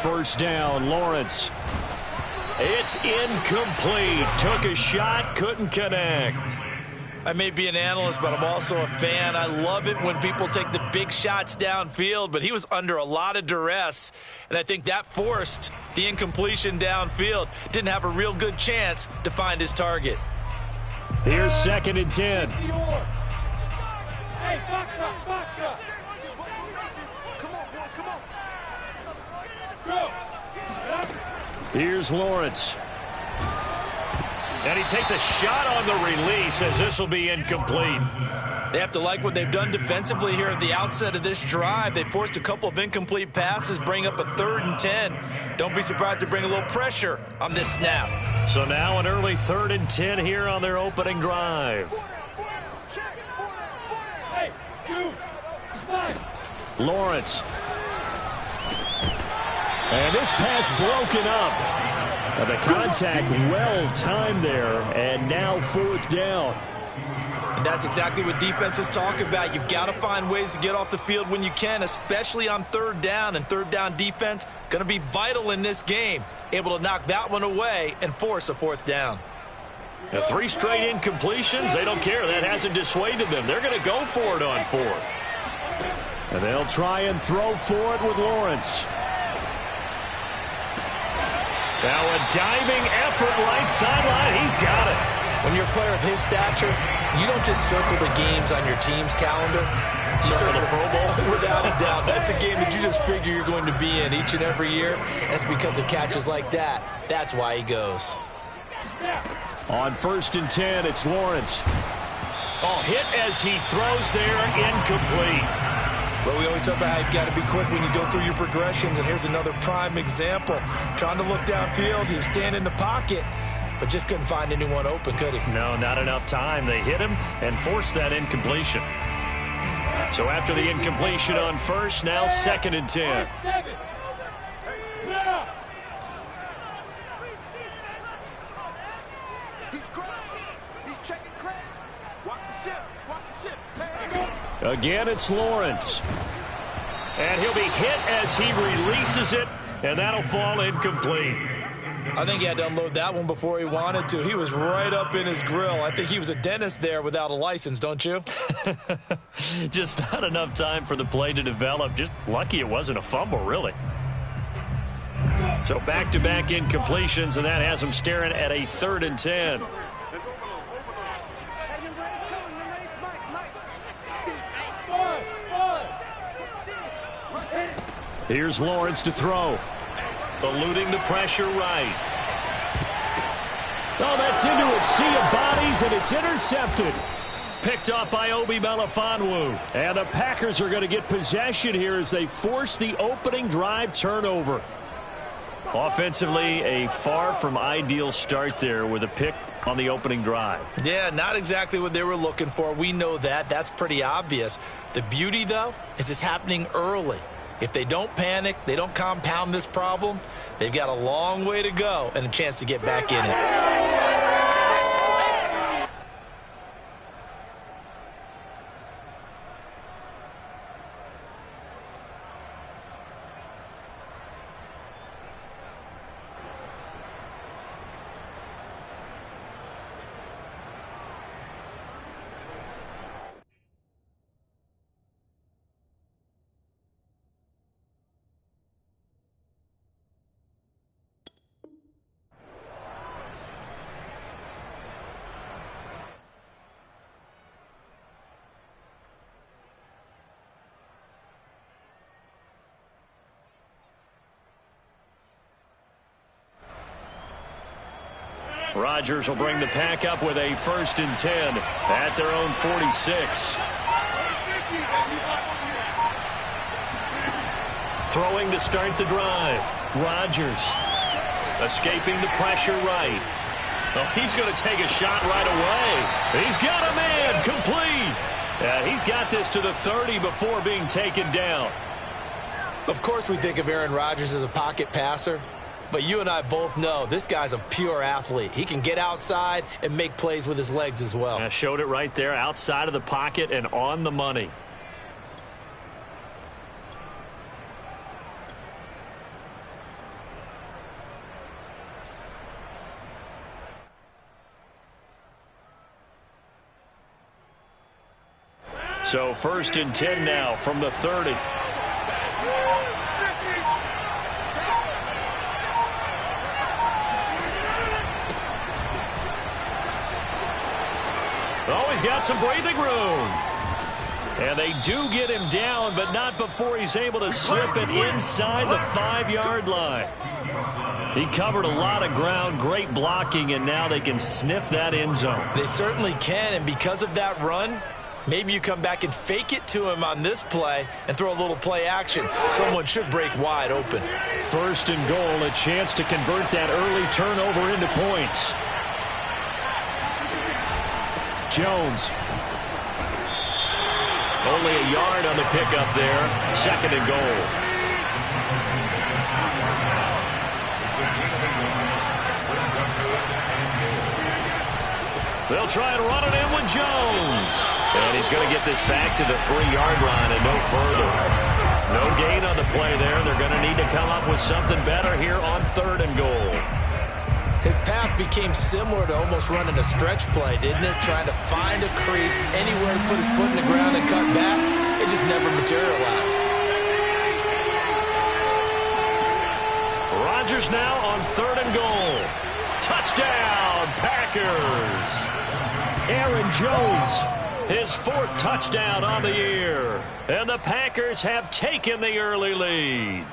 first down. Lawrence. It's incomplete. Took a shot, couldn't connect. I may be an analyst, but I'm also a fan. I love it when people take the big shots downfield, but he was under a lot of duress, and I think that forced the incompletion downfield. Didn't have a real good chance to find his target. Here's 2nd and 10. Hey, Foxtrot. Come on, boys, come on. Go. Here's Lawrence. And he takes a shot on the release as this will be incomplete. They have to like what they've done defensively here at the outset of this drive. They forced a couple of incomplete passes, bring up a 3rd and 10. Don't be surprised to bring a little pressure on this snap. So now an early 3rd and 10 here on their opening drive. Lawrence. And this pass broken up. And the contact well timed there, and now 4th down. And that's exactly what defenses talk about. You've got to find ways to get off the field when you can, especially on 3rd down. And 3rd down defense going to be vital in this game. Able to knock that one away and force a 4th down. Now 3 straight incompletions. They don't care. That hasn't dissuaded them. They're going to go for it on 4th. And they'll try and throw for it with Lawrence. Now a diving effort right sideline. He's got it. When you're a player of his stature, you don't just circle the games on your team's calendar. You circle the Pro Bowl. Without a doubt. That's a game that you just figure you're going to be in each and every year. And it's because of catches like that. That's why he goes. On 1st and 10, it's Lawrence. Oh, hit as he throws there, incomplete. Well, we always talk about how you've got to be quick when you go through your progressions, and here's another prime example. Trying to look downfield, he was standing in the pocket, but just couldn't find anyone open, could he? No, not enough time. They hit him and forced that incompletion. So after the incompletion on 1st, now 2nd and 10. Again, it's Lawrence. And he'll be hit as he releases it, and that'll fall incomplete. I think he had to unload that one before he wanted to. He was right up in his grill. I think he was a dentist there without a license, don't you? Just not enough time for the play to develop. Just lucky it wasn't a fumble, really. So back-to-back incompletions, and that has him staring at a 3rd and 10. Here's Lawrence to throw. Eluding the pressure right. Oh, that's into a sea of bodies, and it's intercepted. Picked off by Obi Melifonwu. And the Packers are going to get possession here as they force the opening drive turnover. Offensively, a far from ideal start there with a pick on the opening drive. Yeah, not exactly what they were looking for. We know that. That's pretty obvious. The beauty, though, is it's happening early. If they don't panic, they don't compound this problem, they've got a long way to go and a chance to get back in it. Rodgers will bring the pack up with a 1st and 10 at their own 46. Throwing to start the drive. Rodgers escaping the pressure right. Oh, he's going to take a shot right away. He's got a man complete. He's got this to the 30 before being taken down. Of course we think of Aaron Rodgers as a pocket passer. But you and I both know this guy's a pure athlete. He can get outside and make plays with his legs as well. I showed it right there, outside of the pocket and on the money. So 1st and 10 now from the 30. Oh, he's got some breathing room. And they do get him down, but not before he's able to slip it inside the 5-yard line. He covered a lot of ground, great blocking, and now they can sniff that end zone. They certainly can, and because of that run, maybe you come back and fake it to him on this play and throw a little play action. Someone should break wide open. 1st and goal, a chance to convert that early turnover into points. Jones. Only a yard on the pickup there. 2nd and goal. They'll try and run it in with Jones. And he's going to get this back to the 3-yard line and no further. No gain on the play there. They're going to need to come up with something better here on 3rd and goal. His path became similar to almost running a stretch play, didn't it? Trying to find a crease, anywhere to put his foot in the ground and cut back. It just never materialized. Rodgers now on 3rd and goal. Touchdown, Packers. Aaron Jones, his 4th touchdown on the year. And the Packers have taken the early lead.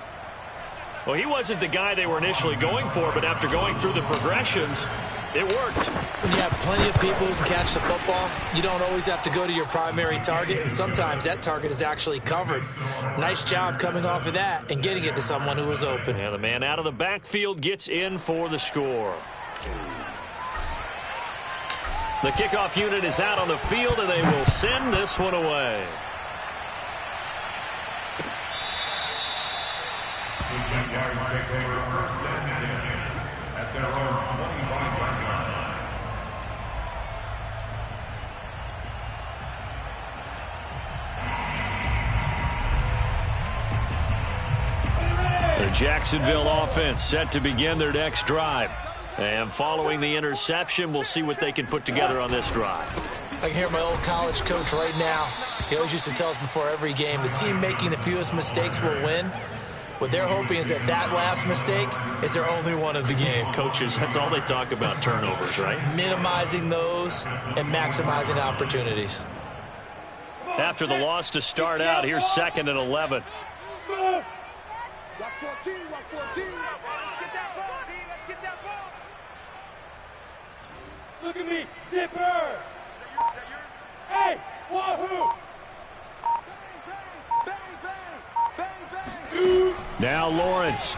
Well, he wasn't the guy they were initially going for, but after going through the progressions, it worked. When you have plenty of people who can catch the football, you don't always have to go to your primary target, and sometimes that target is actually covered. Nice job coming off of that and getting it to someone who was open. Yeah, the man out of the backfield gets in for the score. The kickoff unit is out on the field, and they will send this one away. The Jaguars take over 1st and 10 at their own 25-yard line. The Jacksonville offense set to begin their next drive. And following the interception, we'll see what they can put together on this drive. I can hear my old college coach right now. He always used to tell us before every game, the team making the fewest mistakes will win. What they're hoping is that last mistake is their only one of the game. Coaches, that's all they talk about, turnovers, right? Minimizing those and maximizing opportunities. After the loss to start out, here's 2nd and 11. Watch 14, watch 14. Let's get that ball, D. Let's get that ball. Look at me, zipper. Hey, wahoo. Bang, bang, bang, bang, bang. Now Lawrence.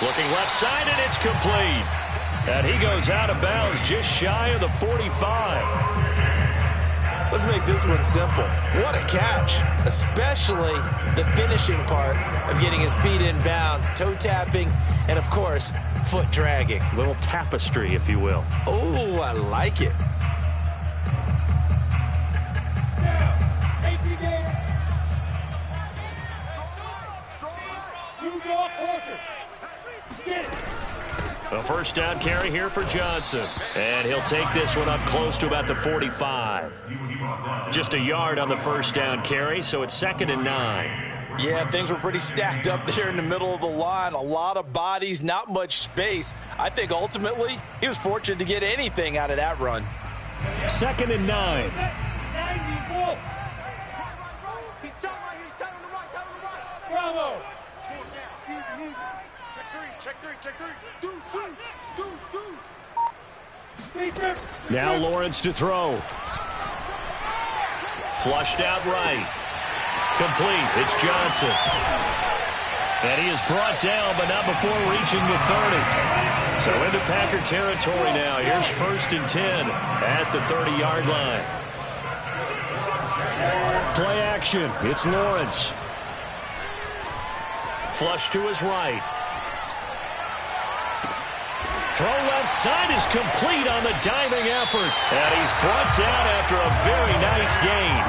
Looking left side, and it's complete. And he goes out of bounds just shy of the 45. Let's make this one simple. What a catch, especially the finishing part of getting his feet in bounds, toe tapping, and, of course, foot dragging. A little tapestry, if you will. Oh, I like it. A 1st down carry here for Johnson. And he'll take this one up close to about the 45. Just a yard on the 1st down carry, so it's 2nd and 9. Yeah, things were pretty stacked up there in the middle of the line. A lot of bodies, not much space. I think ultimately he was fortunate to get anything out of that run. 2nd and 9. Bravo. Check three. Deuce. Now Lawrence to throw. Flushed out right. Complete. It's Johnson. And he is brought down, but not before reaching the 30. So into Packer territory now. Here's 1st and 10 at the 30-yard line. Play action. It's Lawrence. Flush to his right. Throw left side is complete on the diving effort. And he's brought down after a very nice gain.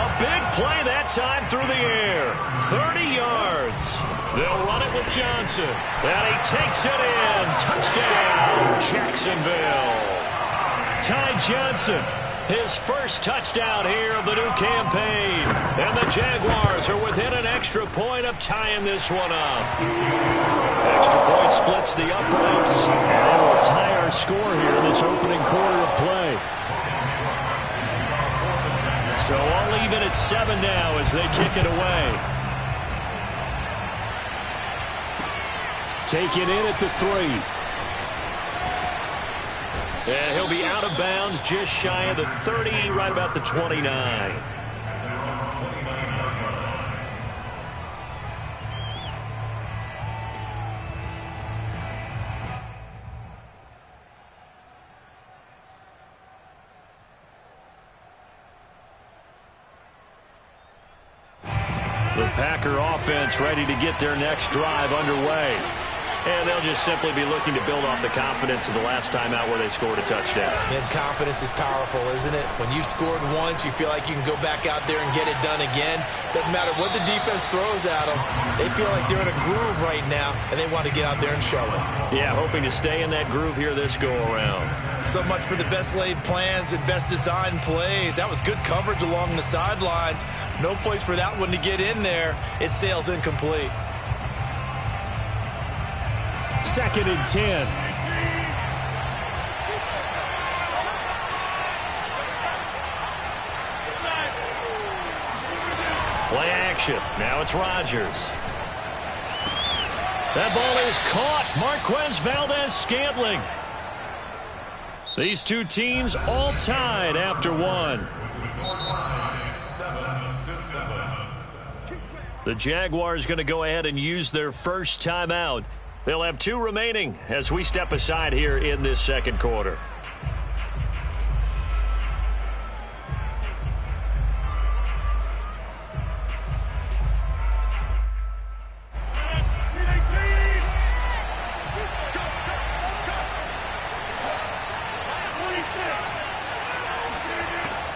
A big play that time through the air. 30 yards. They'll run it with Johnson. And he takes it in. Touchdown, Jacksonville. Ty Johnson. His first touchdown here of the new campaign. And the Jaguars are within an extra point of tying this one up. Extra point splits the uprights. And they will tie our score here in this opening quarter of play. So all even at 7 now as they kick it away. Taken in at the 3. And he'll be out of bounds just shy of the 30, right about the 29. The Packer offense ready to get their next drive underway. And they'll just simply be looking to build off the confidence of the last time out where they scored a touchdown. And confidence is powerful, isn't it? When you scored once, you feel like you can go back out there and get it done again. Doesn't matter what the defense throws at them. They feel like they're in a groove right now, and they want to get out there and show it. Yeah, hoping to stay in that groove here this go-around. So much for the best laid plans and best designed plays. That was good coverage along the sidelines. No place for that one to get in there. It sails incomplete. 2nd and 10. Play action. Now it's Rodgers. That ball is caught. Marquez Valdez-Scantling. These two teams all tied after one. 7-7. The Jaguars going to go ahead and use their first timeout. They'll have 2 remaining as we step aside here in this second quarter.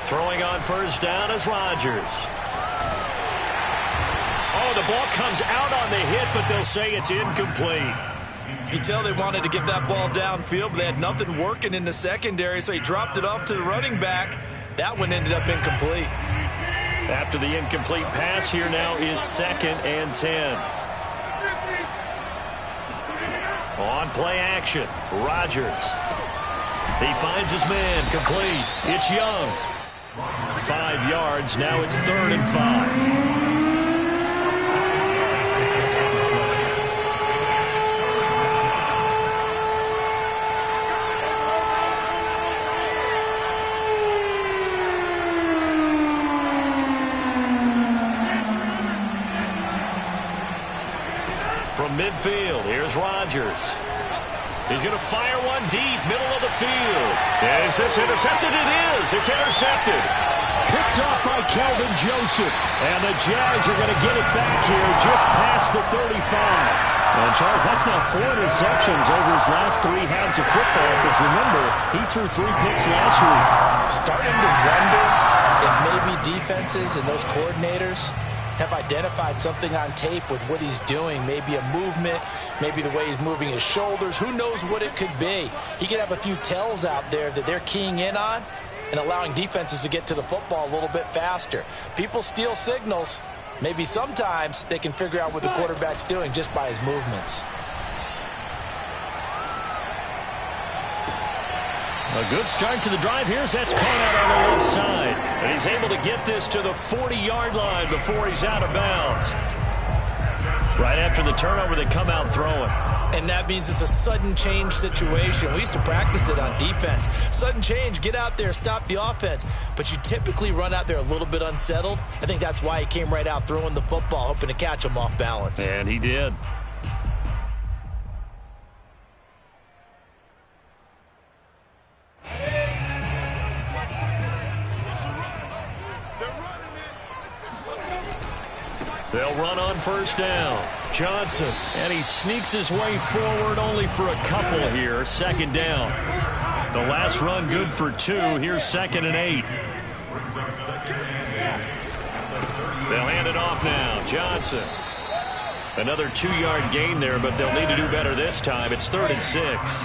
Throwing on first down is Rodgers. Oh, the ball comes out on the hit, but they'll say it's incomplete. You can tell they wanted to get that ball downfield, but they had nothing working in the secondary, so he dropped it off to the running back. That one ended up incomplete. After the incomplete pass, here now is 2nd and 10. On play action, Rodgers. He finds his man, complete. It's Young. 5 yards, now it's 3rd and 5. From midfield, here's Rodgers. He's going to fire one deep, middle of the field. Is this intercepted? It is. It's intercepted. Picked off by Kelvin Joseph. And the Jags are going to get it back here just past the 35. And, Charles, that's now 4 interceptions over his last 3 halves of football. Because, remember, he threw 3 picks last week. Starting to wonder if maybe defenses and those coordinators have identified something on tape with what he's doing. Maybe a movement, maybe the way he's moving his shoulders. Who knows what it could be? He could have a few tells out there that they're keying in on and allowing defenses to get to the football a little bit faster. People steal signals. Maybe sometimes they can figure out what the quarterback's doing just by his movements. A good start to the drive. Here's that's caught out on the left side. And he's able to get this to the 40-yard line before he's out of bounds. Right after the turnover, they come out throwing. And that means it's a sudden change situation. We used to practice it on defense. Sudden change, get out there, stop the offense. But you typically run out there a little bit unsettled. I think that's why he came right out throwing the football, hoping to catch him off balance. And he did. They'll run on first down. Johnson, and he sneaks his way forward only for a couple here. 2nd down. The last run good for 2. Here's 2nd and 8. They'll hand it off now. Johnson. Another 2-yard gain there, but they'll need to do better this time. It's 3rd and 6.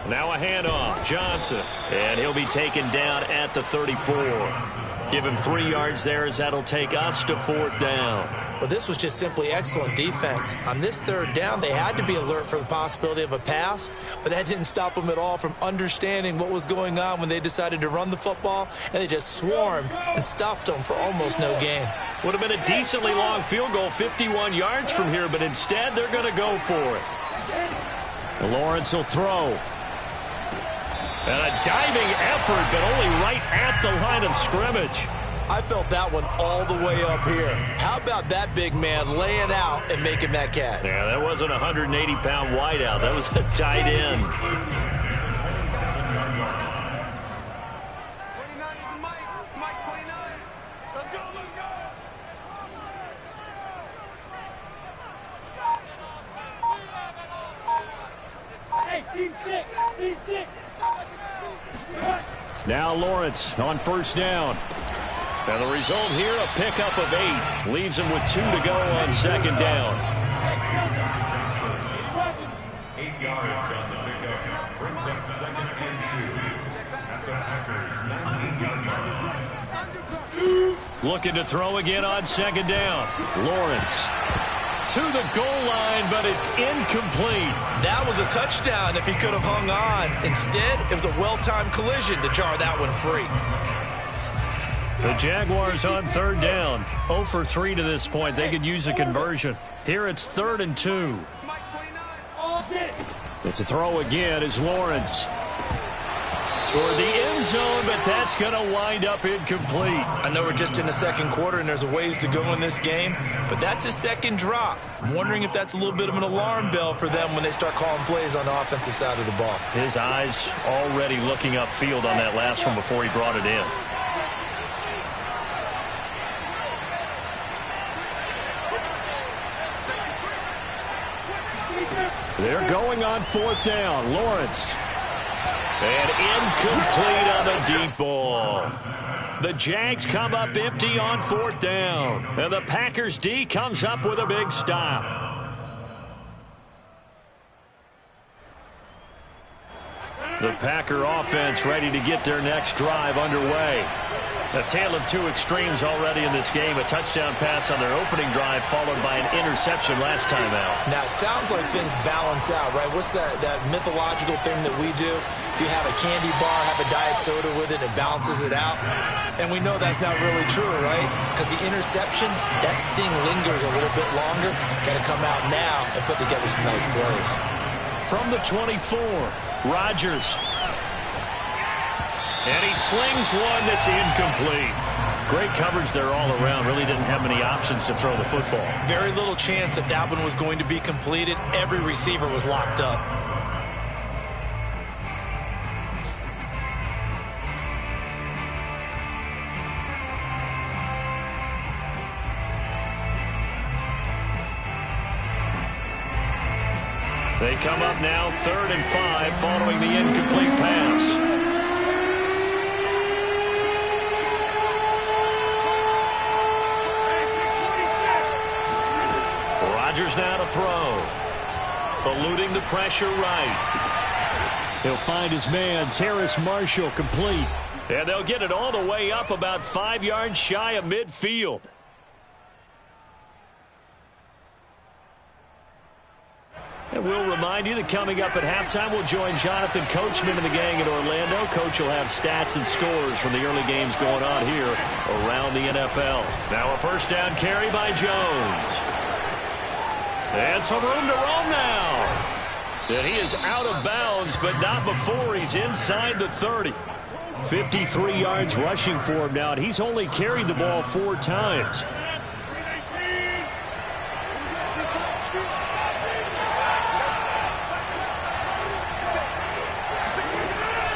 Now a handoff. Johnson. And he'll be taken down at the 34. Give him 3 yards there as that'll take us to 4th down. Well, this was just simply excellent defense. On this 3rd down, they had to be alert for the possibility of a pass, but that didn't stop them at all from understanding what was going on when they decided to run the football, and they just swarmed and stuffed them for almost no gain. Would have been a decently long field goal, 51 yards from here, but instead they're going to go for it. Lawrence will throw. And a diving effort, but only right at the line of scrimmage. I felt that one all the way up here. How about that big man laying out and making that catch? Yeah, that wasn't a 180-pound wideout. That was a tight end. 29 is Mike. Mike 29. Let's go, let's go. Hey, team 6. Team 6. Now Lawrence on 1st down. And the result here, a pickup of 8. Leaves him with 2 to go on 2nd down. 8 yards on the pickup. Brings up 2nd and 2. At the Packers, 19-yard line. Looking to throw again on 2nd down. Lawrence to the goal line, but it's incomplete. That was a touchdown if he could have hung on. Instead, it was a well-timed collision to jar that one free. The Jaguars on 3rd down. 0 for 3 to this point. They could use a conversion. Here it's 3rd and 2. But to throw again is Lawrence. Toward the end zone, but that's going to wind up incomplete. I know we're just in the 2nd quarter and there's a ways to go in this game, but that's his 2nd drop. I'm wondering if that's a little bit of an alarm bell for them when they start calling plays on the offensive side of the ball. His eyes already looking upfield on that last one before he brought it in. They're going on 4th down. Lawrence. And incomplete on the deep ball. The Jags come up empty on 4th down. And the Packers D comes up with a big stop. The Packer offense ready to get their next drive underway. A tale of 2 extremes already in this game. A touchdown pass on their opening drive followed by an interception last time out. Now, it sounds like things balance out, right? What's that mythological thing that we do? If you have a candy bar, have a diet soda with it, it balances it out. And we know that's not really true, right? Because the interception, that sting lingers a little bit longer. Got to come out now and put together some nice plays. From the 24, Rodgers. And he slings one that's incomplete. Great coverage there all around. Really didn't have many options to throw the football. Very little chance that that one was going to be completed. Every receiver was locked up. They come up now 3rd and 5 following the incomplete pass. Rodgers now to throw. Eluding the pressure right. He'll find his man, Terrace Marshall, complete. And they'll get it all the way up about 5 yards shy of midfield. And we'll remind you that coming up at halftime, we'll join Jonathan Coachman and the gang in Orlando. Coach will have stats and scores from the early games going on here around the NFL. Now a 1st down carry by Jones. And some room to roam now. And he is out of bounds, but not before he's inside the 30. 53 yards rushing for him now, and he's only carried the ball 4 times.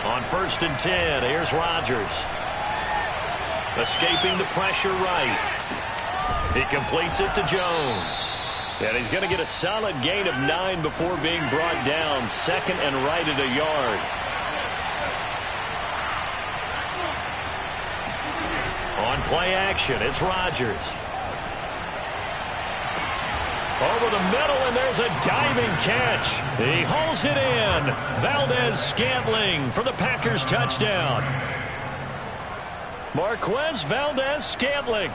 On 1st and 10, here's Rodgers. Escaping the pressure right. He completes it to Jones. And he's going to get a solid gain of 9 before being brought down. 2nd and right at a yard. On play action, it's Rodgers. Over the middle, and there's a diving catch. He hauls it in. Valdez-Scantling for the Packers touchdown. Marquez Valdez-Scantling,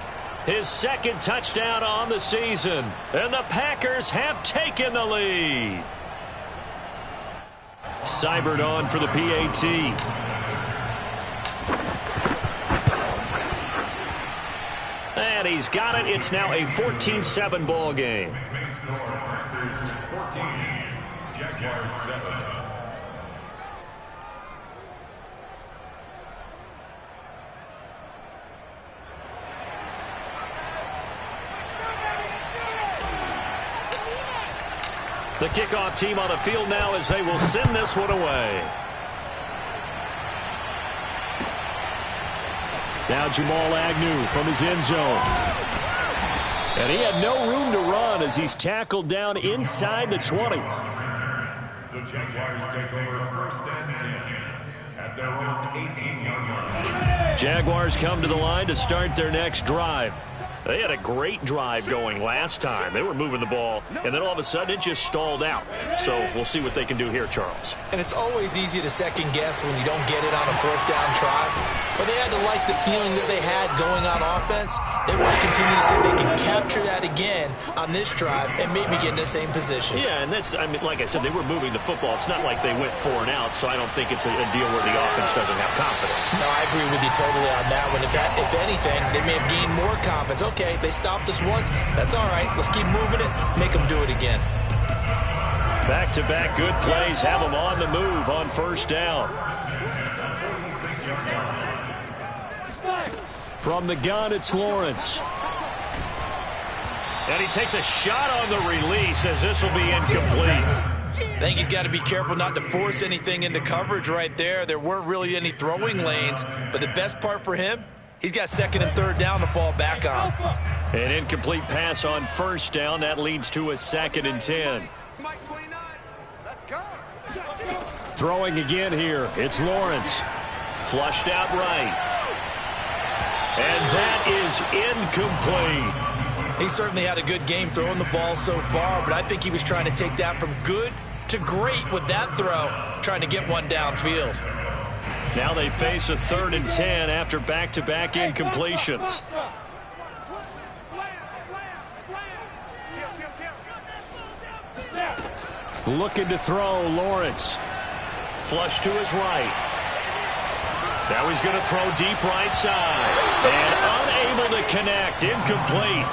his second touchdown on the season. And the Packers have taken the lead. Seibert on for the PAT. And he's got it. It's now a 14-7 ball game. Jaguars 7. The kickoff team on the field now as they will send this one away. Now Jamal Agnew from his end zone. And he had no room to run as he's tackled down inside the 20. The Jaguars take over first and 10 at their own 18-yard line. Jaguars come to the line to start their next drive. They had a great drive going last time. They were moving the ball, and then all of a sudden it just stalled out. So we'll see what they can do here, Charles. And it's always easy to second guess when you don't get it on a fourth down try. But they had to like the feeling that they had going on offense. They want to continue to see if they can capture that again on this drive and maybe get in the same position. Yeah, and that's, I mean, like I said, they were moving the football. It's not like they went 4 and out, so I don't think it's a deal where the offense doesn't have confidence. No, I agree with you totally on that one. If anything, they may have gained more confidence. Okay, they stopped us once. That's all right. Let's keep moving it. Make them do it again. Back-to-back good plays have them on the move on first down. From the gun, it's Lawrence. And he takes a shot on the release as this will be incomplete. I think he's got to be careful not to force anything into coverage right there. There weren't really any throwing lanes, but the best part for him, he's got second and third down to fall back on. An incomplete pass on first down. That leads to a 2nd and 10. Let's go. Throwing again here. It's Lawrence. Flushed out right. And that is incomplete. He certainly had a good game throwing the ball so far, but I think he was trying to take that from good to great with that throw, trying to get one downfield. Now they face a 3rd and 10 after back-to-back incompletions. Looking to throw, Lawrence. Flush to his right. Now he's going to throw deep right side. And unable to connect. Incomplete.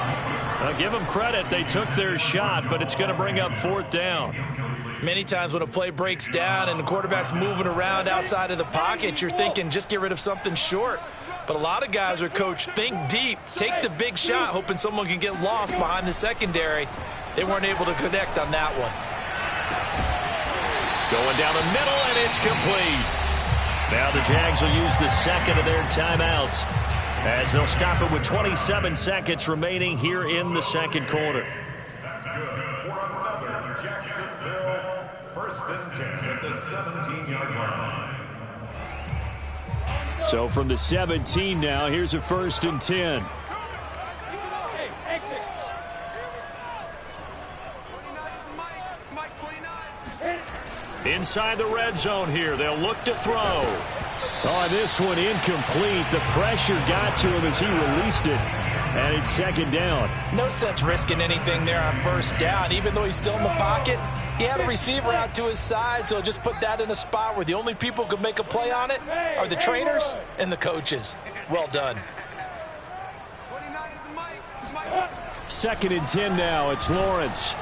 Now give them credit. They took their shot, but it's going to bring up 4th down. Many times when a play breaks down and the quarterback's moving around outside of the pocket, you're thinking just get rid of something short. But a lot of guys are coached, think deep, take the big shot, hoping someone can get lost behind the secondary. They weren't able to connect on that one. Going down the middle, and it's complete. Now the Jags will use the second of their timeouts as they'll stop it with 27 seconds remaining here in the second quarter. That's good for another Jacksonville first and 10 at the 17-yard line. So from the 17 now, here's a 1st and 10. Inside the red zone here. They'll look to throw. Oh, this one incomplete. The pressure got to him as he released it. And it's 2nd down. No sense risking anything there on first down. Even though he's still in the pocket, he had a receiver out to his side, so just put that in a spot where the only people who can make a play on it are the trainers and the coaches. Well done. 2nd and 10 now. It's Lawrence.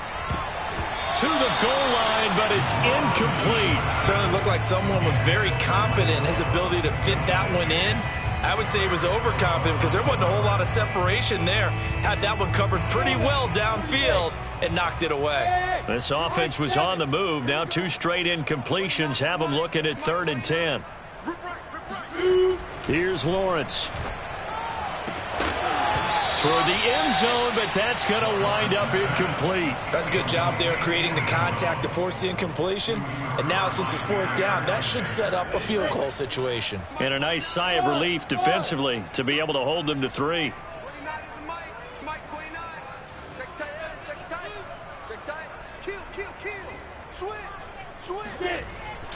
To the goal line, but it's incomplete. Certainly looked like someone was very confident in his ability to fit that one in. I would say he was overconfident because there wasn't a whole lot of separation there. Had that one covered pretty well downfield and knocked it away. This offense was on the move. Now 2 straight incompletions have them looking at 3rd and 10. Here's Lawrence. Toward the end zone, but that's going to wind up incomplete. That's a good job there creating the contact to force the incompletion. And now since it's 4th down, that should set up a field goal situation. And a nice sigh of relief defensively to be able to hold them to 3.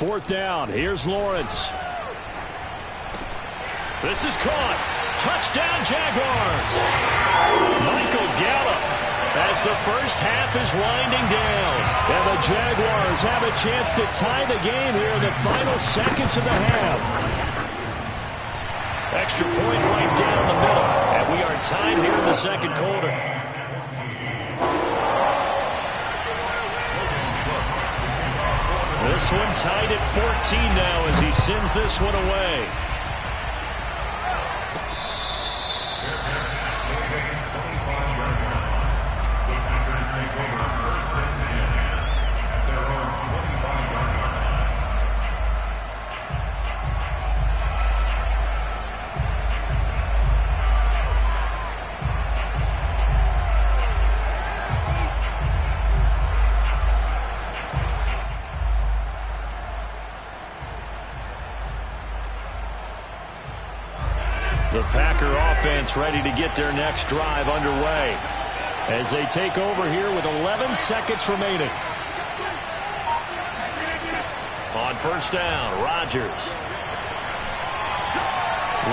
4th down. Here's Lawrence. This is caught. Touchdown, Jaguars. Michael Gallup as the first half is winding down. And the Jaguars have a chance to tie the game here in the final seconds of the half. Extra point right down the middle. And we are tied here in the second quarter. This one tied at 14 now as he sends this one away. The Packer offense ready to get their next drive underway as they take over here with 11 seconds remaining. On 1st down, Rodgers.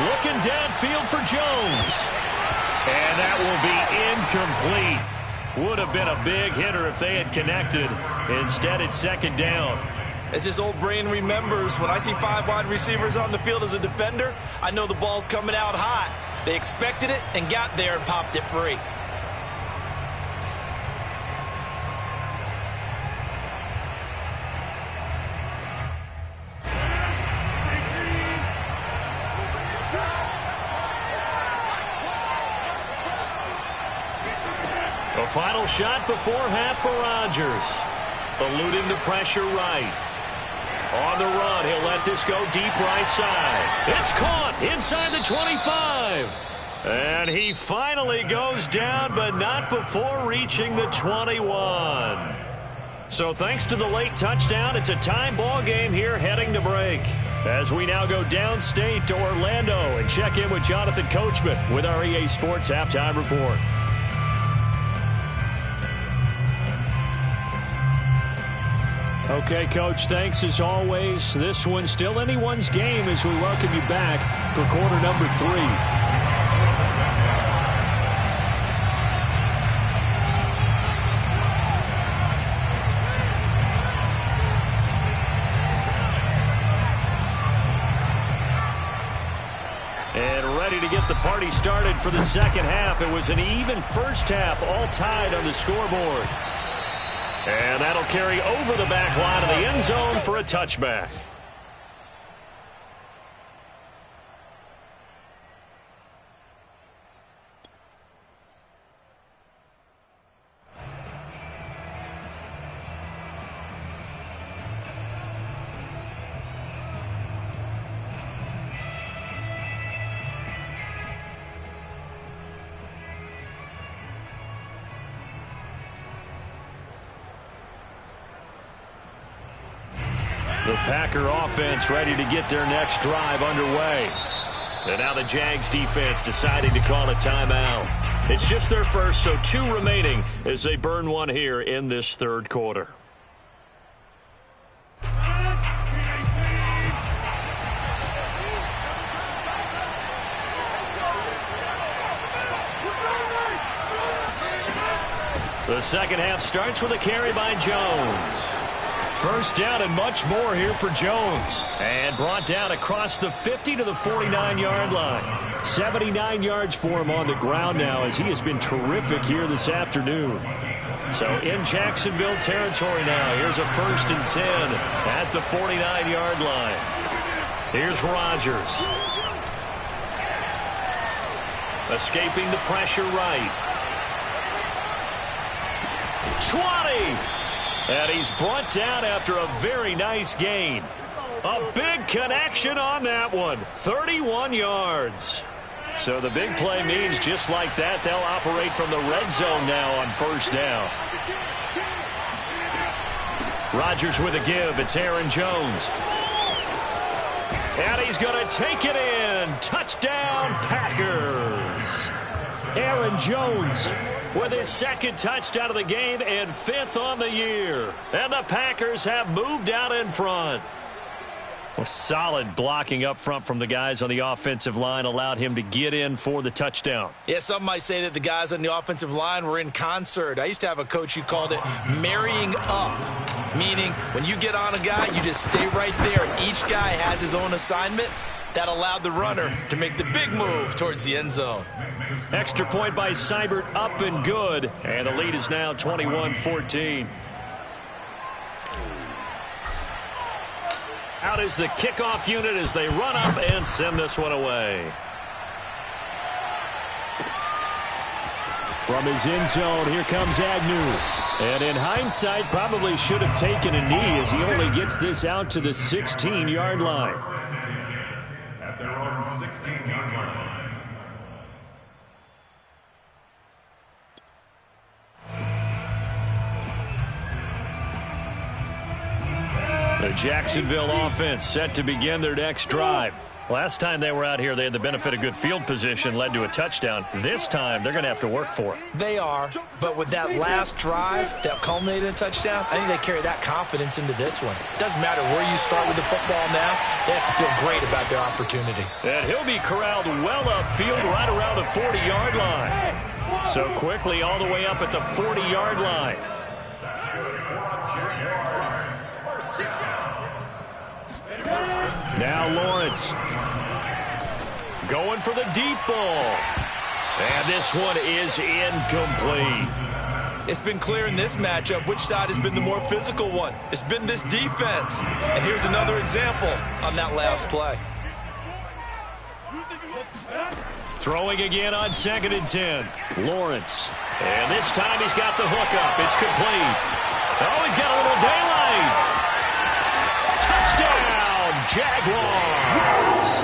Looking downfield for Jones. And that will be incomplete. Would have been a big hitter if they had connected. Instead, it's 2nd down. As his old brain remembers, when I see 5 wide receivers on the field as a defender, I know the ball's coming out hot. They expected it and got there and popped it free. The final shot before half for Rodgers. Eluding the pressure right. On the run, he'll let this go deep right side. It's caught inside the 25. And he finally goes down, but not before reaching the 21. So thanks to the late touchdown, it's a tie ball game here heading to break. As we now go downstate to Orlando and check in with Jonathan Coachman with our EA Sports Halftime Report. Okay, Coach, thanks as always. This one's still anyone's game as we welcome you back for quarter number 3. And ready to get the party started for the second half. It was an even first half, all tied on the scoreboard. And that'll carry over the back line of the end zone for a touchback. The Packer offense ready to get their next drive underway. And now the Jags defense deciding to call a timeout. It's just their first, so 2 remaining as they burn one here in this third quarter. The second half starts with a carry by Jones. First down and much more here for Jones. And brought down across the 50 to the 49-yard line. 79 yards for him on the ground now as he has been terrific here this afternoon. So in Jacksonville territory now. Here's a 1st and 10 at the 49-yard line. Here's Rodgers. Escaping the pressure right. 20! And he's brought down after a very nice gain. A big connection on that one. 31 yards. So the big play means just like that, they'll operate from the red zone now on 1st down. Rodgers with a give. It's Aaron Jones. And he's going to take it in. Touchdown, Packers. Aaron Jones with his 2nd touchdown of the game and 5th on the year. And the Packers have moved out in front. Well, solid blocking up front from the guys on the offensive line allowed him to get in for the touchdown. Yeah, some might say that the guys on the offensive line were in concert. I used to have a coach who called it marrying up, meaning when you get on a guy, you just stay right there, and each guy has his own assignment. That allowed the runner to make the big move towards the end zone. Extra point by Seibert, up and good, and the lead is now 21-14. Out is the kickoff unit as they run up and send this one away. From his end zone, here comes Agnew. And in hindsight, probably should have taken a knee as he only gets this out to the 16-yard line. At their own 16-yard line. The Jacksonville offense set to begin their next drive. Last time they were out here, they had the benefit of good field position, led to a touchdown. This time, they're going to have to work for it. They are, but with that last drive that culminated in a touchdown, I think they carry that confidence into this one. Doesn't matter where you start with the football now, they have to feel great about their opportunity. And he'll be corralled well upfield right around the 40-yard line. So quickly all the way up at the 40-yard line. Now Lawrence going for the deep ball. And this one is incomplete. It's been clear in this matchup which side has been the more physical one. It's been this defense. And here's another example on that last play. Throwing again on 2nd and 10. Lawrence. And this time he's got the hook up. It's complete. Oh, he's got a little daylight. Touchdown, Jaguars.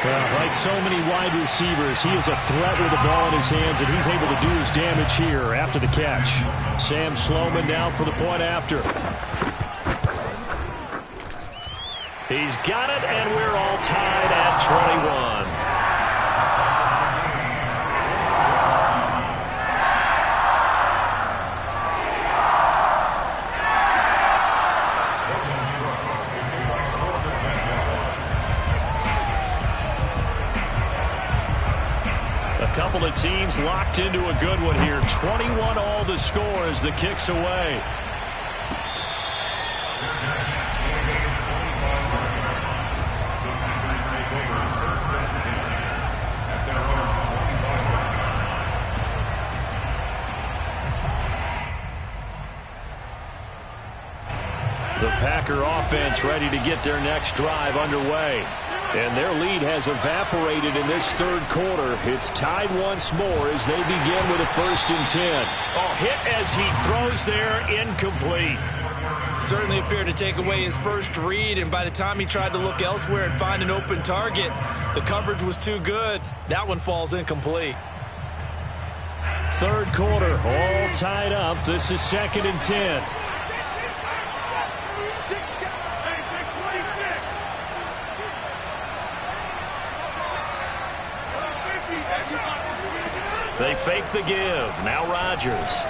Well, like so many wide receivers, he is a threat with the ball in his hands, and he's able to do his damage here after the catch. Sam Sloman now for the point after. He's got it, and we're all tied at 21. Couple of teams locked into a good one here. 21 all the score as the kick's away. The Packer offense ready to get their next drive underway. And their lead has evaporated in this third quarter. It's tied once more as they begin with a 1st and 10. Oh, hit as he throws there, incomplete. Certainly appeared to take away his first read, and by the time he tried to look elsewhere and find an open target, the coverage was too good. That one falls incomplete. Third quarter, all tied up. This is 2nd and 10. They fake the give. Now Rodgers.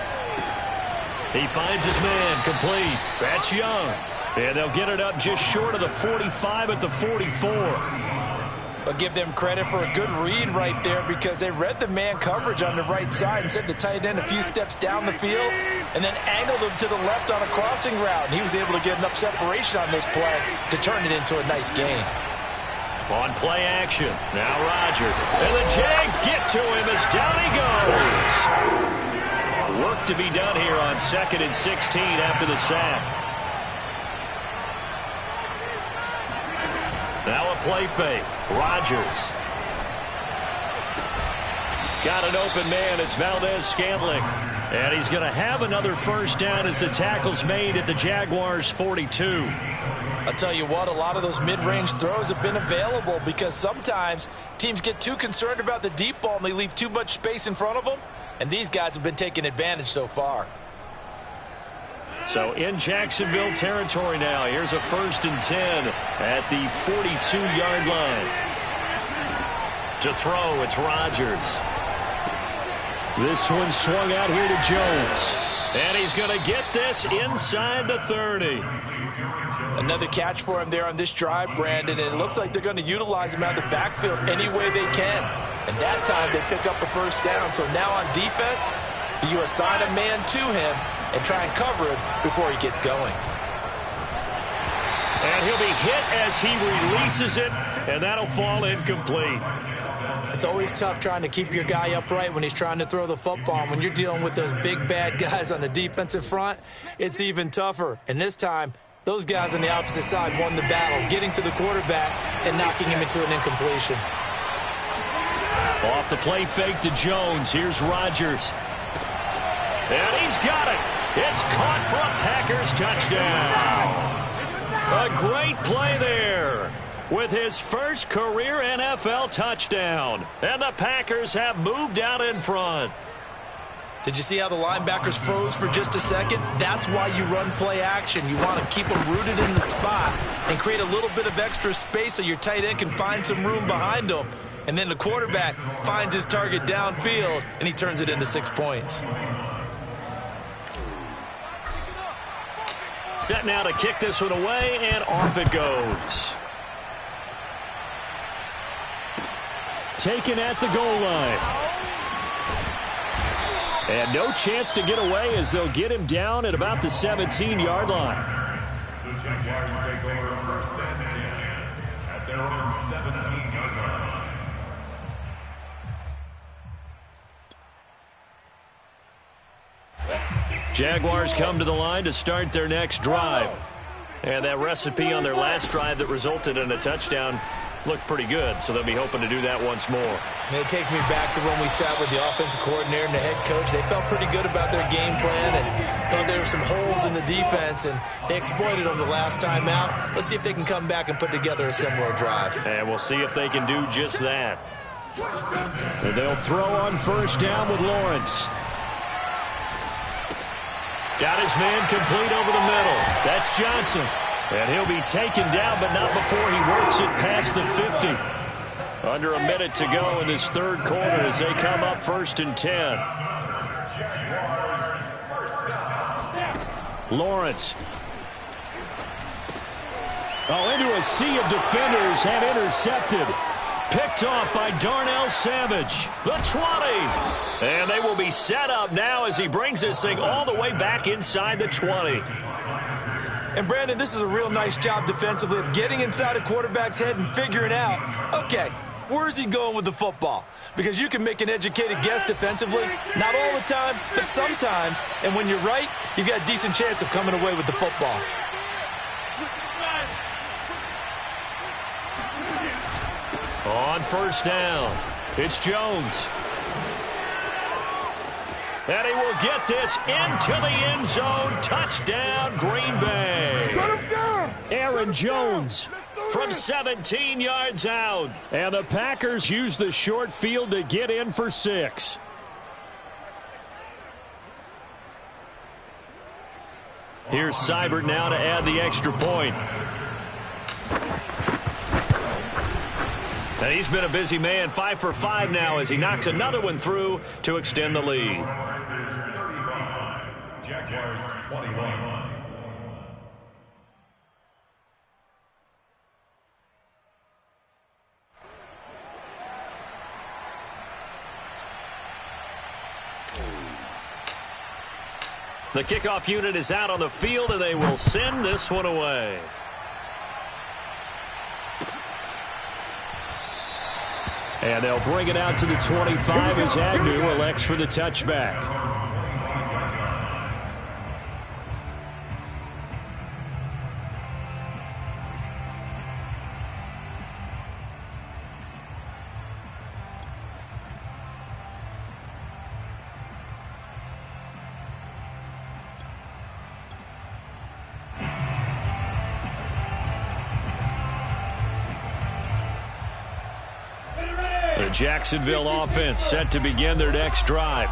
He finds his man. Complete. That's Young. And they'll get it up just short of the 45 at the 44. I'll give them credit for a good read right there because they read the man coverage on the right side and sent the tight end a few steps down the field and then angled him to the left on a crossing route. And he was able to get enough separation on this play to turn it into a nice gain. On play action. Now Rodgers. And the Jags get to him as down he goes. Work to be done here on 2nd and 16 after the sack. Now a play fake. Rodgers. Got an open man. It's Valdez-Scantling. And he's going to have another first down as the tackle's made at the Jaguars' 42. I'll tell you what, a lot of those mid-range throws have been available because sometimes teams get too concerned about the deep ball and they leave too much space in front of them, and these guys have been taking advantage so far. So in Jacksonville territory now, here's a 1st and 10 at the 42-yard line. To throw, it's Rodgers. This one swung out here to Jones. And he's going to get this inside the 30. Another catch for him there on this drive, Brandon, and it looks like they're going to utilize him out of the backfield any way they can. And that time they pick up a first down. So now on defense, you assign a man to him and try and cover him before he gets going. And he'll be hit as he releases it, and that'll fall incomplete. It's always tough trying to keep your guy upright when he's trying to throw the football. When you're dealing with those big, bad guys on the defensive front, it's even tougher. And this time, those guys on the opposite side won the battle, getting to the quarterback and knocking him into an incompletion. Off the play fake to Jones. Here's Rodgers. And he's got it. It's caught for a Packers touchdown. A great play there with his first career NFL touchdown. And the Packers have moved out in front. Did you see how the linebackers froze for just a second? That's why you run play action. You want to keep them rooted in the spot and create a little bit of extra space so your tight end can find some room behind them. And then the quarterback finds his target downfield, and he turns it into 6 points. Set now to kick this one away, and off it goes. Taken at the goal line. And no chance to get away as they'll get him down at about the 17-yard line. The Jaguars take over first and 10 at their own 17-yard line. Jaguars come to the line to start their next drive. And that recipe on their last drive that resulted in a touchdown looked pretty good, so they'll be hoping to do that once more. And it takes me back to when we sat with the offensive coordinator and the head coach. They felt pretty good about their game plan and thought there were some holes in the defense, and they exploited them the last time out. Let's see if they can come back and put together a similar drive. And we'll see if they can do just that. And they'll throw on first down with Lawrence. Got his man complete over the middle. That's Johnson. And he'll be taken down, but not before he works it past the 50. Under a minute to go in this third quarter as they come up first and 10. Lawrence. Oh, into a sea of defenders and intercepted. Picked off by Darnell Savage. The 20. And they will be set up now as he brings this thing all the way back inside the 20. And, Brandon, this is a real nice job defensively of getting inside a quarterback's head and figuring out, okay, where's he going with the football? Because you can make an educated guess defensively. Not all the time, but sometimes. And when you're right, you've got a decent chance of coming away with the football. On first down, it's Jones. And he will get this into the end zone. Touchdown, Green Bay. Aaron Jones from 17 yards out. And the Packers use the short field to get in for 6. Here's Seibert now to add the extra point. And he's been a busy man, 5 for 5 now as he knocks another one through to extend the lead. Jaguars 21. The kickoff unit is out on the field, and they will send this one away. And they'll bring it out to the 25 as Agnew elects for the touchback. The Jacksonville offense set to begin their next drive.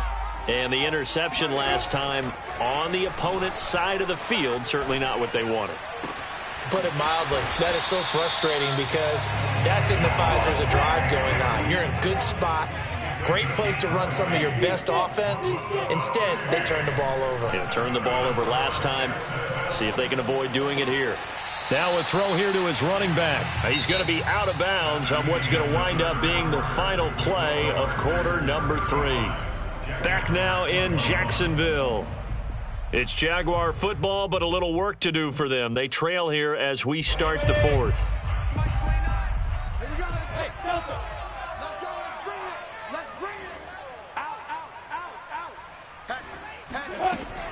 And the interception last time on the opponent's side of the field, certainly not what they wanted. Put it mildly, that is so frustrating because that signifies there's a drive going on. You're in a good spot, great place to run some of your best offense. Instead, they turn the ball over. Yeah, turned the ball over last time. See if they can avoid doing it here. Now a throw here to his running back. He's going to be out of bounds on what's going to wind up being the final play of quarter number 3. Back now in Jacksonville. It's Jaguar football, but a little work to do for them. They trail here as we start the 4th.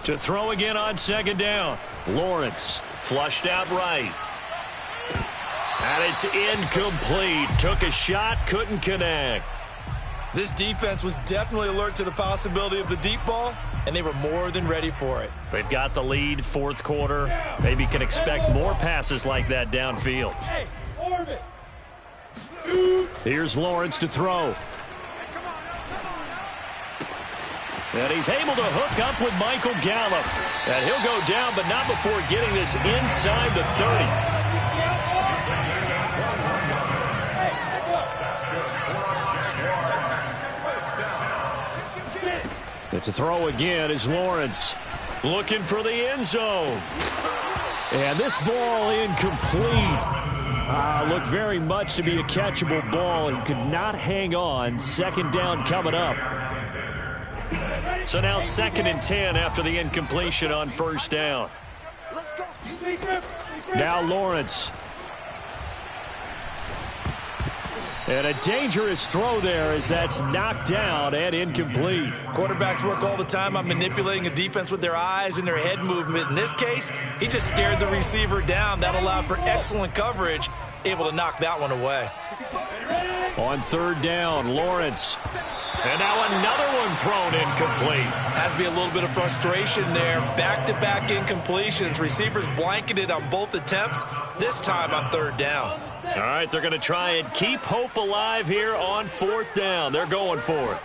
To throw again on 2nd down. Lawrence flushed out right. And it's incomplete. Took a shot, couldn't connect. This defense was definitely alert to the possibility of the deep ball, and they were more than ready for it. They've got the lead, 4th quarter. Maybe can expect more passes like that downfield. Here's Lawrence to throw. And he's able to hook up with Michael Gallup. And he'll go down, but not before getting this inside the 30. It's a throw again as Lawrence looking for the end zone. And this ball incomplete. Looked very much to be a catchable ball. He could not hang on. 2nd down coming up. So now 2nd and 10 after the incompletion on 1st down. Now Lawrence. And a dangerous throw there as that's knocked down and incomplete. Quarterbacks work all the time on manipulating a defense with their eyes and their head movement. In this case, he just stared the receiver down. That allowed for excellent coverage, able to knock that one away. On 3rd down, Lawrence. And now another one thrown incomplete. Has to be a little bit of frustration there. Back-to-back incompletions. Receivers blanketed on both attempts, this time on 3rd down. All right, they're going to try and keep hope alive here on 4th down. They're going for it.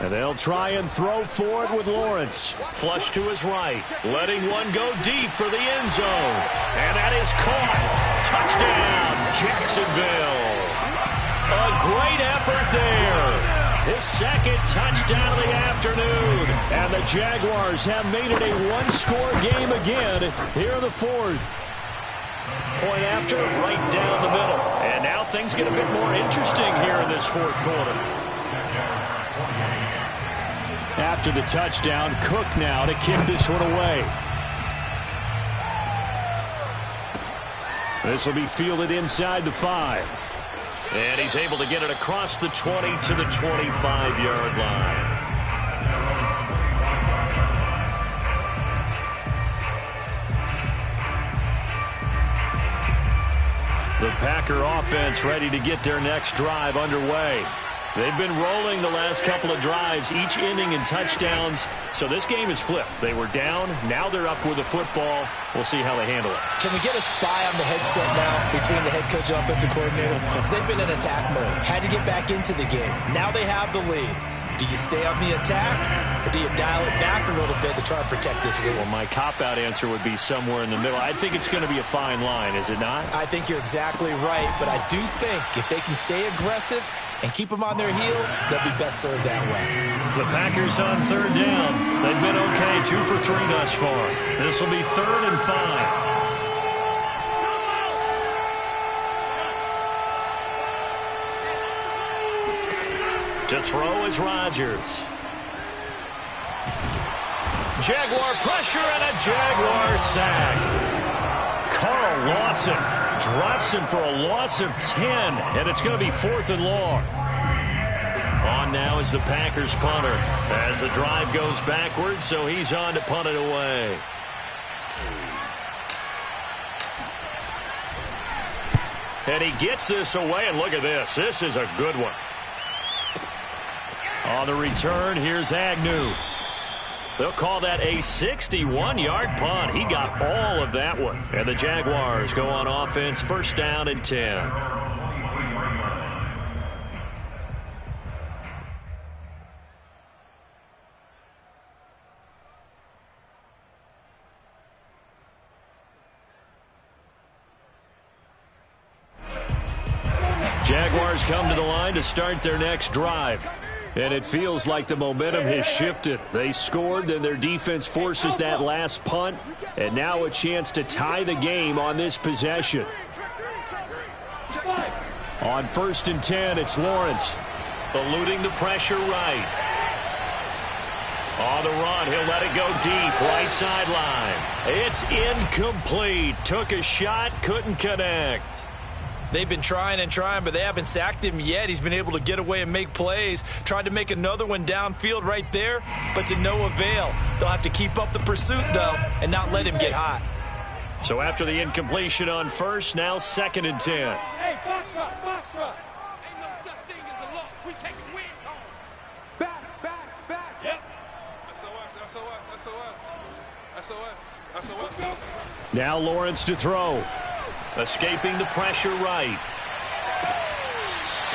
And they'll try and throw for it with Lawrence. Flush to his right. Letting one go deep for the end zone. And that is caught. Touchdown, Jacksonville. A great effort there. His 2nd touchdown of the afternoon. And the Jaguars have made it a one-score game again here in the 4th. Point after, right down the middle. And now things get a bit more interesting here in this 4th quarter. After the touchdown, Cook now to kick this one away. This will be fielded inside the 5. And he's able to get it across the 20 to the 25-yard line. The Packer offense ready to get their next drive underway. They've been rolling the last couple of drives, each ending in touchdowns. So this game is flipped. They were down. Now they're up with the football. We'll see how they handle it. Can we get a spy on the headset now between the head coach and offensive coordinator? Because they've been in attack mode. Had to get back into the game. Now they have the lead. Do you stay on the attack, or do you dial it back a little bit to try and protect this lead? Well, my cop-out answer would be somewhere in the middle. I think it's going to be a fine line, is it not? I think you're exactly right, but I do think if they can stay aggressive and keep them on their heels, they'll be best served that way. The Packers on 3rd down. They've been okay, 2 for 3 thus far. This will be 3rd and 5. To throw is Rodgers. Jaguar pressure and a Jaguar sack. Carl Lawson drops him for a loss of 10, and it's going to be 4th and long. On now is the Packers punter as the drive goes backwards, so he's on to punt it away. And he gets this away, and look at this. This is a good one. On the return, here's Agnew. They'll call that a 61-yard punt. He got all of that one. And the Jaguars go on offense, 1st down and 10. Jaguars come to the line to start their next drive. And it feels like the momentum has shifted. They scored, then their defense forces that last punt, and now a chance to tie the game on this possession. On 1st and 10, it's Lawrence. Eluding the pressure right. On the run, he'll let it go deep, right sideline. It's incomplete. Took a shot, couldn't connect. They've been trying and trying, but they haven't sacked him yet. He's been able to get away and make plays. Tried to make another one downfield right there, but to no avail. They'll have to keep up the pursuit, though, and not let him get hot. So after the incompletion on 1st, now 2nd and 10. Hey, Foxtrot. Ain't no such thing as a loss. We taking wins home. Back. Yep. SOS. Now Lawrence to throw. Escaping the pressure right.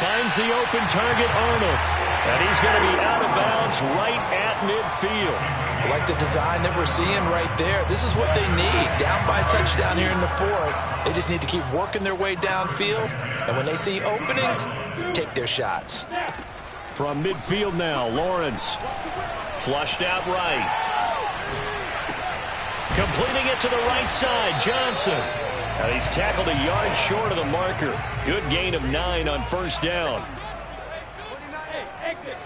Finds the open target, Arnold. And he's going to be out of bounds right at midfield. I like the design that we're seeing right there. This is what they need. Down by a touchdown here in the 4th. They just need to keep working their way downfield. And when they see openings, take their shots. From midfield now, Lawrence. Flushed out right. Completing it to the right side, Johnson. And he's tackled a yard short of the marker. Good gain of 9 on 1st down. Exit.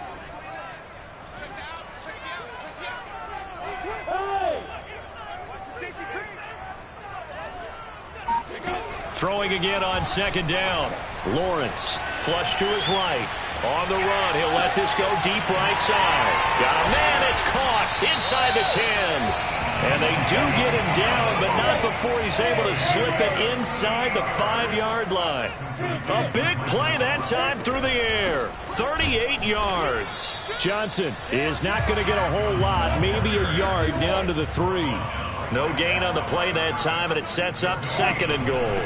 Throwing again on 2nd down. Lawrence. Flush to his right. On the run, he'll let this go deep right side. Got a man, it's caught inside the 10. And they do get him down, but not before he's able to slip it inside the 5-yard line. A big play that time through the air. 38 yards. Johnson is not going to get a whole lot, maybe a yard down to the 3. No gain on the play that time, and it sets up 2nd and goal.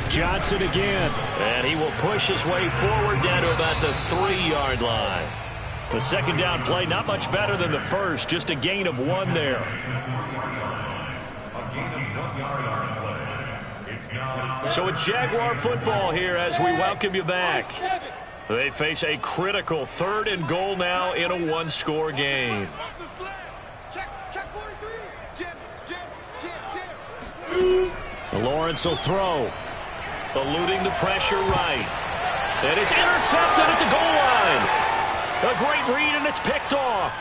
Johnson again. And he will push his way forward down to about the 3-yard line. The 2nd down play not much better than the 1st, just a gain of 1 there. A gain of 1 yard on the play. It's now So it's Jaguar football here as we welcome you back. They face a critical 3rd and goal now in a 1-score game. Check 43. Jim. Lawrence will throw. Eluding the pressure right. And it's intercepted at the goal line. A great read, and it's picked off.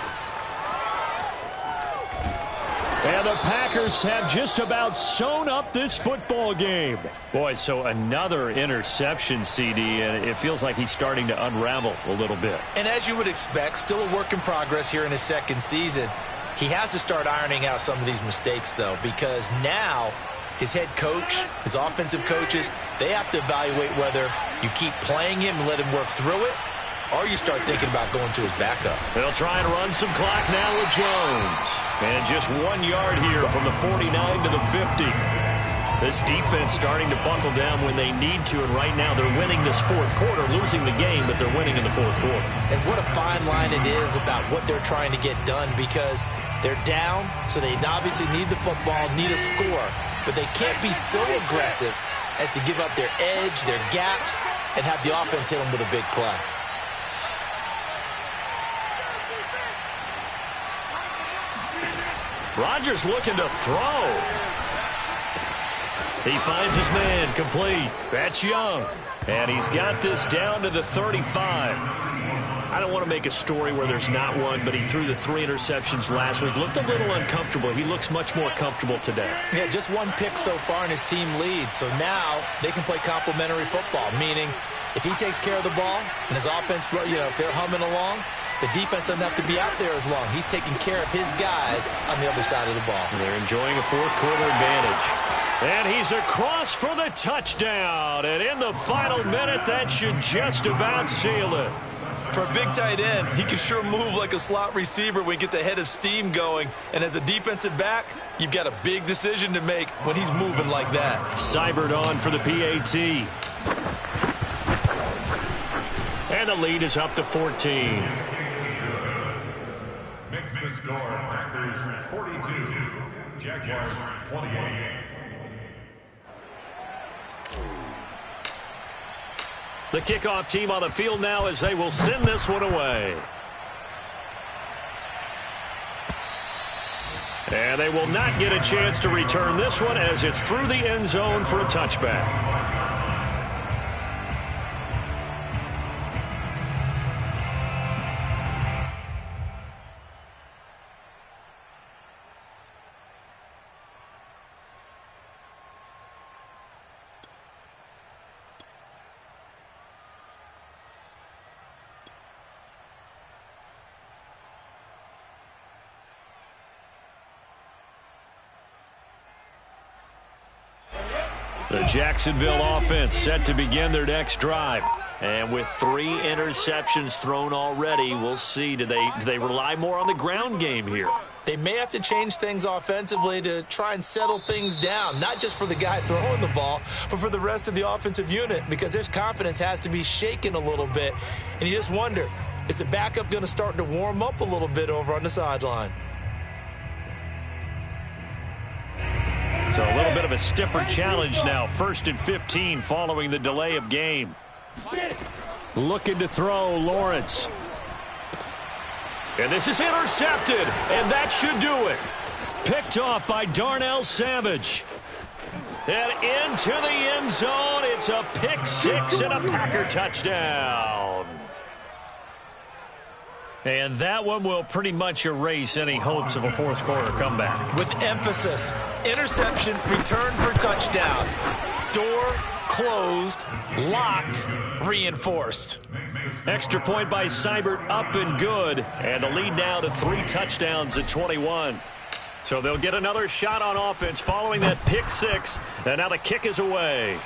And the Packers have just about sewn up this football game. Boy, so another interception, CD, and it feels like he's starting to unravel a little bit. And as you would expect, still a work in progress here in his 2nd season. He has to start ironing out some of these mistakes, though, because now his head coach, his offensive coaches, they have to evaluate whether you keep playing him and let him work through it, or you start thinking about going to his backup. They'll try and run some clock now with Jones. And just 1 yard here from the 49 to the 50. This defense starting to buckle down when they need to, and right now they're winning this 4th quarter, losing the game, but they're winning in the 4th quarter. And what a fine line it is about what they're trying to get done, because they're down, so they obviously need the football, need a score, but they can't be so aggressive as to give up their edge, their gaps, and have the offense hit them with a big play. Rodgers looking to throw. He finds his man, complete. That's Young. And he's got this down to the 35. I don't want to make a story where there's not one, but he threw the 3 interceptions last week. Looked a little uncomfortable. He looks much more comfortable today. Yeah, just 1 pick so far, and his team leads. So now they can play complementary football, meaning if he takes care of the ball and his offense, if they're humming along, the defense doesn't have to be out there as long. He's taking care of his guys on the other side of the ball. They're enjoying a 4th quarter advantage. And he's across for the touchdown. And in the final minute, that should just about seal it. For a big tight end, he can sure move like a slot receiver when he gets a head of steam going. And as a defensive back, you've got a big decision to make when he's moving like that. Seibert on for the PAT. And the lead is up to 14. makes the score Packers 42, Jaguars 28. The kickoff team on the field now as they will send this one away. And they will not get a chance to return this one as it's through the end zone for a touchback. The Jacksonville offense set to begin their next drive. And with 3 interceptions thrown already, we'll see. Do they rely more on the ground game here? They may have to change things offensively to try and settle things down, not just for the guy throwing the ball, but for the rest of the offensive unit, because their confidence has to be shaken a little bit. And you just wonder, is the backup going to start to warm up a little bit over on the sideline? So a little bit of a stiffer challenge now. 1st and 15 following the delay of game. Looking to throw, Lawrence. And this is intercepted, and that should do it. Picked off by Darnell Savage. And into the end zone. It's a pick 6 and a Packer touchdown. And that one will pretty much erase any hopes of a fourth quarter comeback. With emphasis, interception, return for touchdown. Door closed, locked, reinforced. Extra point by Seibert, up and good. And the lead now to 3 touchdowns at 21. So they'll get another shot on offense following that pick 6. And now the kick is away.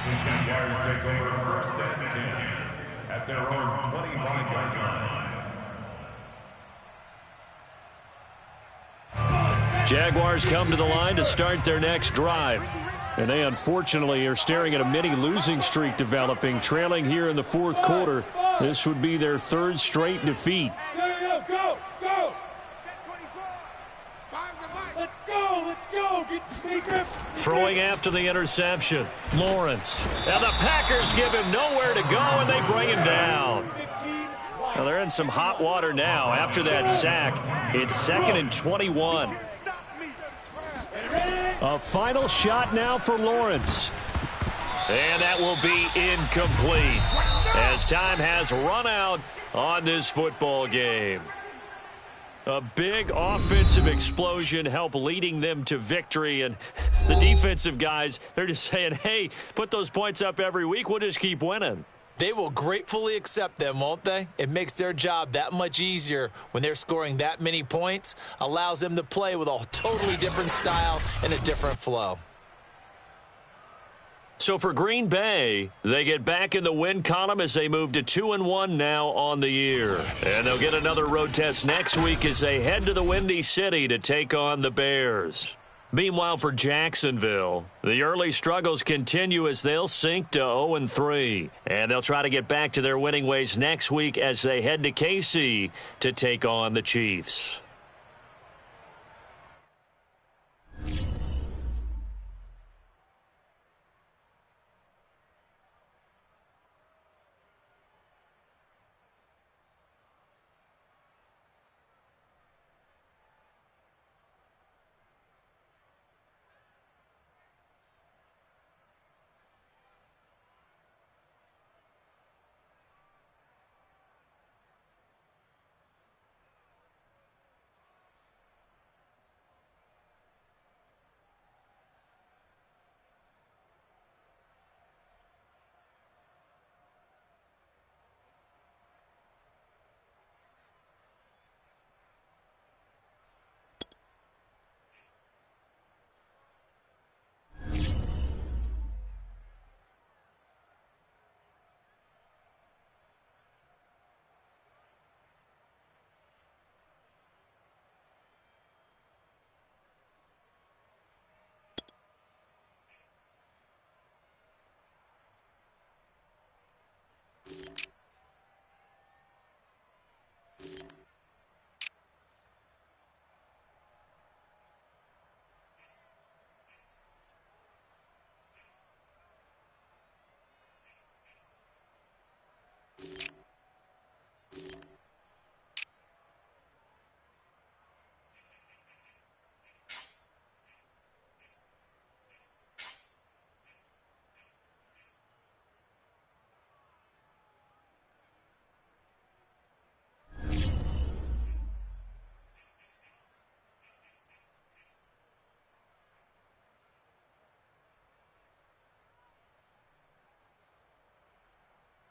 The Jaguars take over 1st and 10 at their own 25-yard line. Jaguars come to the line to start their next drive. And they unfortunately are staring at a mini losing streak developing, trailing here in the 4th quarter. This would be their 3rd straight defeat. Go! Let's go! Get speaker! Throwing after the interception, Lawrence. And the Packers give him nowhere to go, and they bring him down. Well, they're in some hot water now after that sack. It's 2nd and 21. A final shot now for Lawrence. And that will be incomplete as time has run out on this football game. A big offensive explosion helped leading them to victory. And the defensive guys, they're just saying, hey, put those points up every week. We'll just keep winning. They will gratefully accept them, won't they? It makes their job that much easier when they're scoring that many points. Allows them to play with a totally different style and a different flow. So for Green Bay, they get back in the win column as they move to 2-1 now on the year. And they'll get another road test next week as they head to the Windy City to take on the Bears. Meanwhile, for Jacksonville, the early struggles continue as they'll sink to 0-3. And they'll try to get back to their winning ways next week as they head to KC to take on the Chiefs.